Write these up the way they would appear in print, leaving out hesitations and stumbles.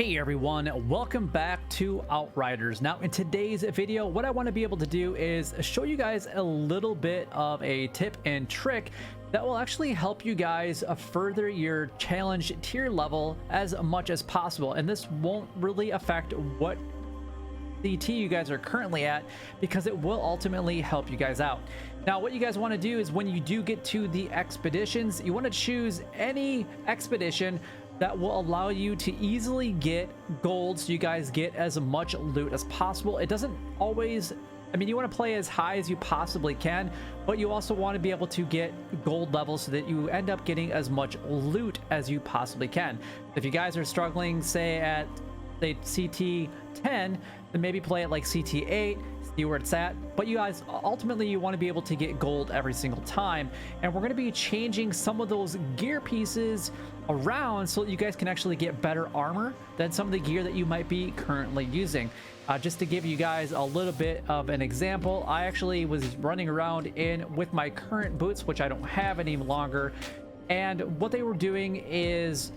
Hey everyone, welcome back to Outriders. Now in today's video, what I want to be able to do is show you guys a little bit of a tip and trick that will actually help you guys further your challenge tier level as much as possible. And this won't really affect what CT you guys are currently at, because it will ultimately help you guys out. Now what you guys want to do is when you do get to the expeditions, you want to choose any expedition that will allow you to easily get gold, so you guys get as much loot as possible. It doesn't always, I mean, you want to play as high as you possibly can, but you also want to be able to get gold levels so that you end up getting as much loot as you possibly can. If you guys are struggling, say at CT 10, then maybe play at like CT 8, see where it's at. But you guys, ultimately you want to be able to get gold every single time, and we're going to be changing some of those gear pieces around so that you guys can actually get better armor than some of the gear that you might be currently using. Just to give you guys a little bit of an example, I actually was running around with my current boots, which I don't have any longer, and what they were doing is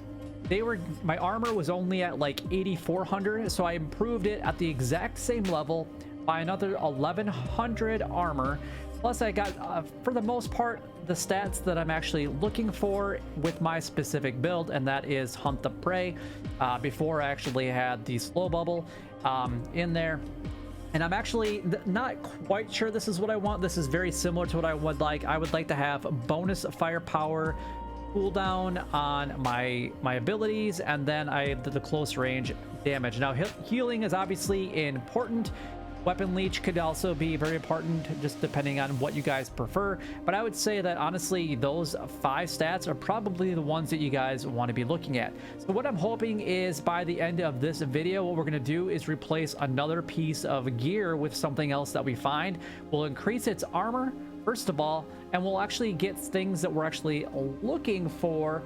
my armor was only at like 8400, so I improved it at the exact same level by another 1100 armor. Plus I got for the most part the stats that I'm actually looking for with my specific build, and that is hunt the prey. Before I actually had the slow bubble in there, and I'm actually not quite sure this is what I want. This is very similar to what I would like. I would like to have bonus firepower cooldown on my abilities, and then I did the close range damage. Now healing is obviously important. Weapon leech could also be very important, just depending on what you guys prefer, but I would say that honestly those 5 stats are probably the ones that you guys want to be looking at. So what I'm hoping is by the end of this video, what we're going to do is replace another piece of gear with something else that we find. We'll increase its armor first of all, and we'll actually get things that we're actually looking for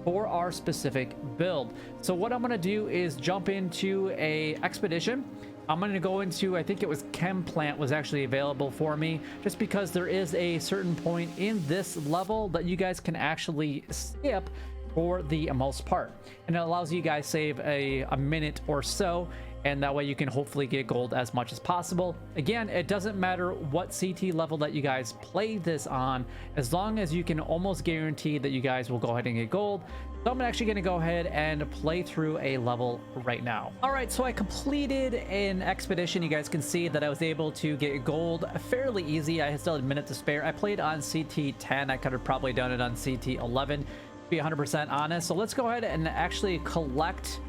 our specific build. So what I'm going to do is jump into a expedition. I'm going to go into, I think it was Chem Plant was actually available for me, just because there is a certain point in this level that you guys can actually skip for the most part, and it allows you guys save a minute or so, and that way you can hopefully get gold as much as possible. Again, it doesn't matter what CT level that you guys play this on, as long as you can almost guarantee that you guys will go ahead and get gold. So I'm actually going to go ahead and play through a level right now. All right, so I completed an expedition. You guys can see that I was able to get gold fairly easy. I still had a minute to spare. I played on CT 10. I could have probably done it on CT 11, to be 100% honest. So let's go ahead and actually collect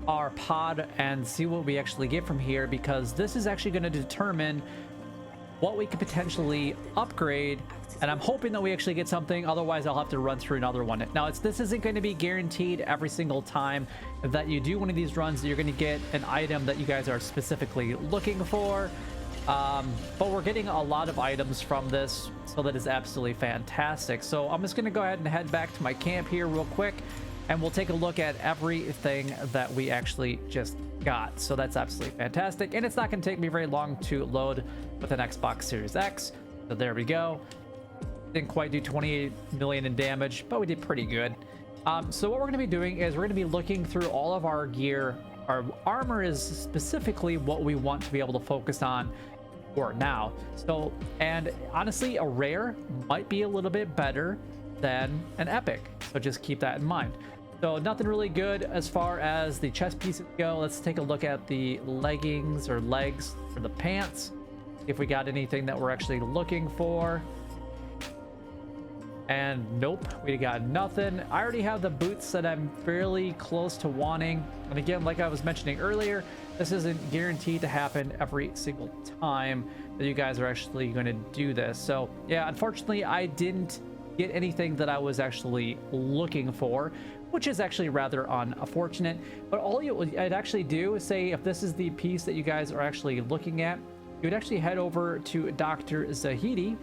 our pod and see what we actually get from here, because this is actually going to determine what we could potentially upgrade, and I'm hoping that we actually get something. Otherwise I'll have to run through another one. Now this isn't going to be guaranteed every single time that you do one of these runs that you're going to get an item that you guys are specifically looking for, but we're getting a lot of items from this, so that is absolutely fantastic. So I'm just going to go ahead and head back to my camp here real quick, and we'll take a look at everything that we actually just got. So that's absolutely fantastic, and it's not going to take me very long to load with an Xbox Series X. So there we go. Didn't quite do 28 million in damage, but we did pretty good. So what we're going to be doing is we're going to be looking through all of our gear. Our armor is specifically what we want to be able to focus on for now. So, and honestly, a rare might be a little bit better than an epic, so just keep that in mind. So nothing really good as far as the chest pieces go. Let's take a look at the leggings or legs for the pants, if we got anything that we're actually looking for. And nope, we got nothing. I already have the boots that I'm fairly close to wanting, and again, like I was mentioning earlier, this isn't guaranteed to happen every single time that you guys are actually going to do this. So yeah, unfortunately I didn't get anything that I was actually looking for, which is actually rather unfortunate. But all I'd actually do is say, if this is the piece that you guys are actually looking at, you would actually head over to Dr. Zahidi,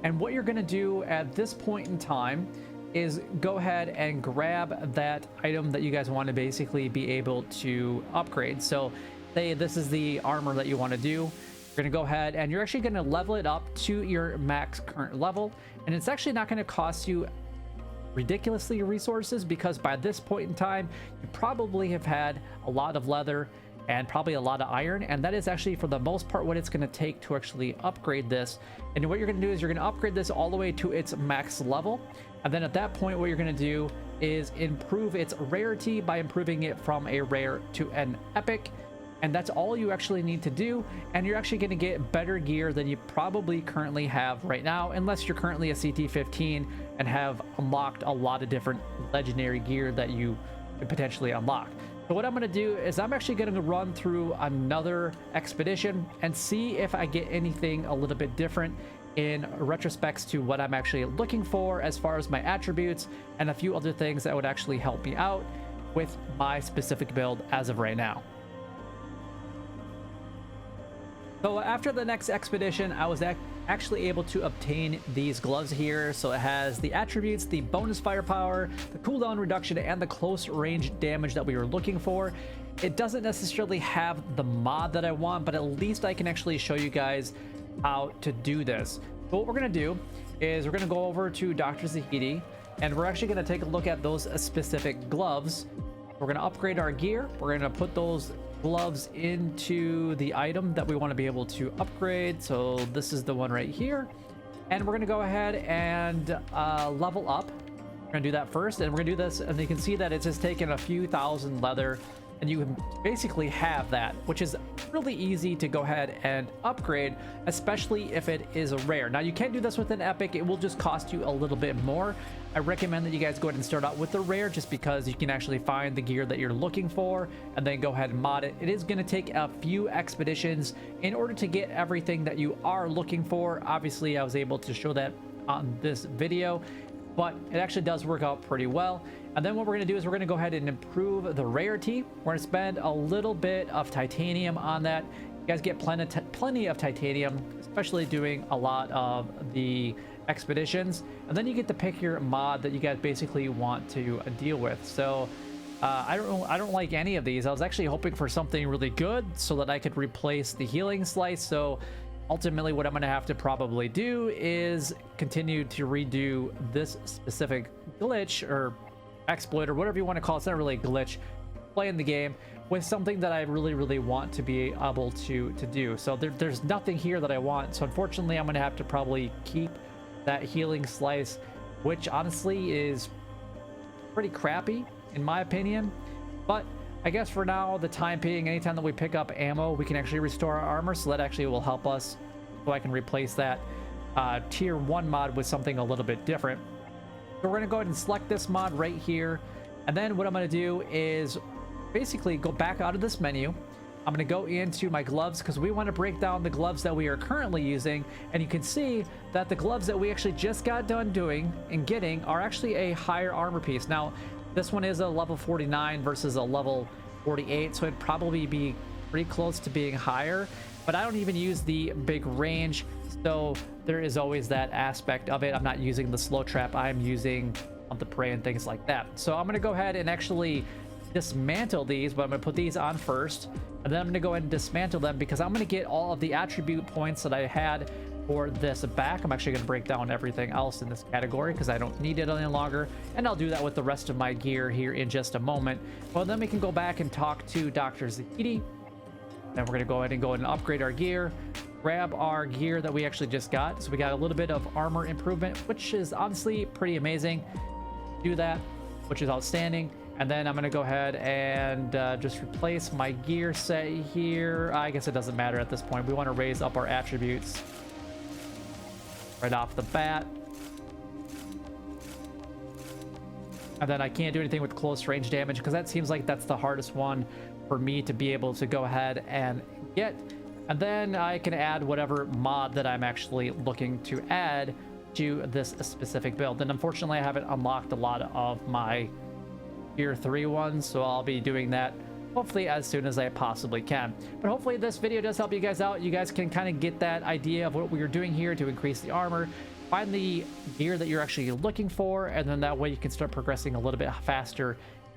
and what you're going to do at this point in time is go ahead and grab that item that you guys want to basically be able to upgrade. So say this is the armor that you want to do. You're going to go ahead and you're actually going to level it up to your max current level, and it's actually not going to cost you ridiculously resources, because by this point in time you probably have had a lot of leather and probably a lot of iron, and that is actually for the most part what it's going to take to actually upgrade this. And what you're going to do is you're going to upgrade this all the way to its max level, and then at that point what you're going to do is improve its rarity by improving it from a rare to an epic. And that's all you actually need to do, and you're actually going to get better gear than you probably currently have right now, unless you're currently a CT15 and have unlocked a lot of different legendary gear that you could potentially unlock. So what I'm going to do is I'm actually going to run through another expedition and see if I get anything a little bit different in retrospects to what I'm actually looking for as far as my attributes and a few other things that would actually help me out with my specific build as of right now. So after the next expedition, I was actually able to obtain these gloves here. So it has the attributes, the bonus firepower, the cooldown reduction, and the close range damage that we were looking for. It doesn't necessarily have the mod that I want, but at least I can actually show you guys how to do this. So what we're going to do is we're going to go over to Dr. Zahidi, and we're actually going to take a look at those specific gloves. We're going to upgrade our gear. We're going to put those gloves into the item that we want to be able to upgrade. So this is the one right here, and we're going to go ahead and level up. We're going to do that first, and we're going to do this, and you can see that it's just taken a few thousand leather, and you can basically have that, which is really easy to go ahead and upgrade, especially if it is a rare. Now you can't do this with an epic. It will just cost you a little bit more. I recommend that you guys go ahead and start out with the rare, just because you can actually find the gear that you're looking for and then go ahead and mod it. It is going to take a few expeditions in order to get everything that you are looking for. Obviously I was able to show that on this video, but it actually does work out pretty well. And then what we're going to do is we're going to go ahead and improve the rarity. We're going to spend a little bit of titanium on that. You guys get plenty of titanium, especially doing a lot of the expeditions. And then you get to pick your mod that you guys basically want to deal with. So I don't like any of these. I was actually hoping for something really good so that I could replace the healing slice. So ultimately what I'm going to have to probably do is continue to redo this specific glitch or exploit or whatever you want to call it. It's not really a glitch, playing the game with something that I really want to be able to do. So there's nothing here that I want, so unfortunately I'm going to have to probably keep that healing slice, which honestly is pretty crappy in my opinion. But I guess for now, the time being, anytime that we pick up ammo, we can actually restore our armor, so that actually will help us, so I can replace that tier 1 mod with something a little bit different. So we're going to go ahead and select this mod right here, and then what I'm going to do is basically go back out of this menu. I'm going to go into my gloves, because we want to break down the gloves that we are currently using, and you can see that the gloves that we actually just got done doing and getting are actually a higher armor piece. Now this one is a level 49 versus a level 48, so it'd probably be pretty close to being higher, but I don't even use the big range, so there is always that aspect of it. I'm not using the slow trap, I'm using the prey and things like that. So I'm going to go ahead and actually dismantle these, but I'm going to put these on first, and then I'm going to go ahead and dismantle them, because I'm going to get all of the attribute points that I had for this back. I'm actually going to break down everything else in this category because I don't need it any longer, and I'll do that with the rest of my gear here in just a moment. Well, then we can go back and talk to Dr. Zahidi, and we're going to go ahead and upgrade our gear, grab our gear that we actually just got. So we got a little bit of armor improvement, which is honestly pretty amazing. Do that, which is outstanding. And then I'm going to go ahead and just replace my gear set here. I guess it doesn't matter at this point. We want to raise up our attributes right off the bat. And then I can't do anything with close range damage, because that seems like that's the hardest one for me to be able to go ahead and get. And then I can add whatever mod that I'm actually looking to add to this specific build. And unfortunately I haven't unlocked a lot of my tier 3 ones, so I'll be doing that hopefully as soon as I possibly can. But hopefully this video does help you guys out. You guys can kind of get that idea of what we are doing here to increase the armor, find the gear that you're actually looking for, and then that way you can start progressing a little bit faster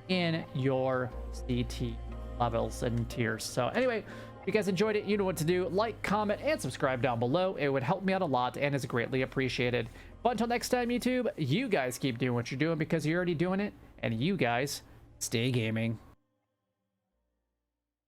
in your CT levels and tiers. So anyway, if you guys enjoyed it, you know what to do. Like, comment, and subscribe down below. It would help me out a lot and is greatly appreciated. But until next time, YouTube, you guys keep doing what you're doing because you're already doing it, and you guys stay gaming.